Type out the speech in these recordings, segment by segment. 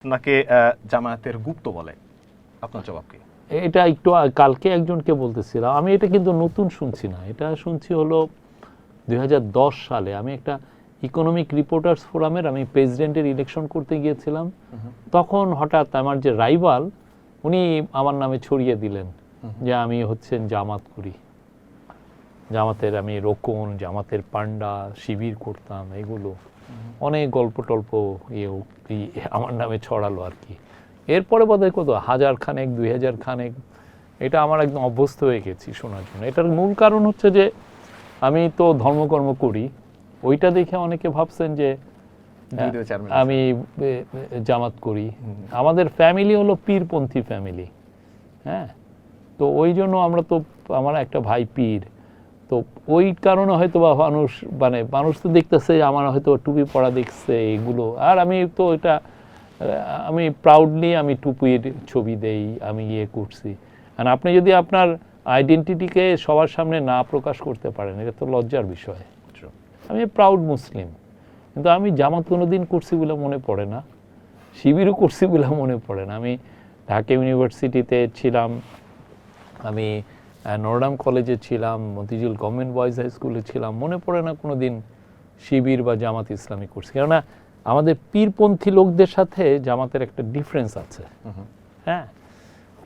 নাকে জামায়াতের গুপ্ত বলে, আপনার জবাব কি? এটা একটু কালকে একজনকে বলতেছিলাম, আমি এটা কিন্তু নতুন শুনছি না, এটা শুনছি হলো 2010 সালে আমি একটা ইকোনমিক রিপোর্টার্স ফোরামের আমি প্রেসিডেন্টের ইলেকশন করতে গিয়েছিলাম, তখন হঠাৎ আমার যে রাইভাল উনি আমার নামে ছড়িয়ে দিলেন যে আমি হচ্ছেন জামাত করি, জামাতের আমি রোকন, জামাতের পান্ডা, শিবির করতাম, এগুলো অনেক গল্প টল্প আমার নামে ছড়ালো আর কি। এরপরে বোধহয় কত 1000 খানেক 2000 খানেক, এটা আমার একদম অভ্যস্ত হয়ে গেছি শোনার জন্য। এটার মূল কারণ হচ্ছে যে আমি তো ধর্মকর্ম করি, ওইটা দেখে অনেকে ভাবছেন যে আমি জামাত করি। আমাদের ফ্যামিলি হলো পীরপন্থী ফ্যামিলি, হ্যাঁ, তো ওই জন্য আমরা তো, আমার একটা ভাই পীর, তো ওই কারণে হয়তো বা মানুষ তো দেখতেছে আমার হয়তো টুপি পরা দেখছে এগুলো, আর আমি তো এটা আমি প্রাউডলি আমি টুপির ছবি দেই, আমি ইয়ে করছি। আর আপনি যদি আপনার আইডেন্টিটিকে সবার সামনে না প্রকাশ করতে পারেন, এটা তো লজ্জার বিষয়। আমি প্রাউড মুসলিম, কিন্তু আমি জামাত কোনোদিন করছি বলে মনে পড়ে না, শিবিরও করছি বলে মনে পড়ে না। আমি ঢাকা ইউনিভার্সিটিতে ছিলাম, আমি নরডাম কলেজে ছিলাম, মতিঝিল গভর্নমেন্ট বয়েজ হাই স্কুলে ছিলাম, মনে পড়ে না কোনো দিন শিবির বা জামাত ইসলামী করছি। কেননা আমাদের পীরপন্থী লোকদের সাথে জামাতের একটা ডিফারেন্স আছে, হ্যাঁ,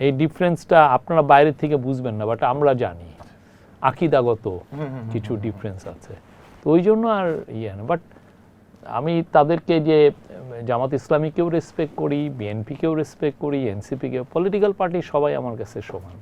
এই ডিফারেন্সটা আপনারা বাইরে থেকে বুঝবেন না, বাট আমরা জানি আকীদাগত কিছু ডিফারেন্স আছে, তো ওই জন্য আর ইয়ে না। বাট আমি তাদেরকে যে জামাত ইসলামীকেও রেসপেক্ট করি, বিএনপিকেও রেসপেক্ট করি, এনসিপিকেও, পলিটিক্যাল পার্টি সবাই আমার কাছে সমান।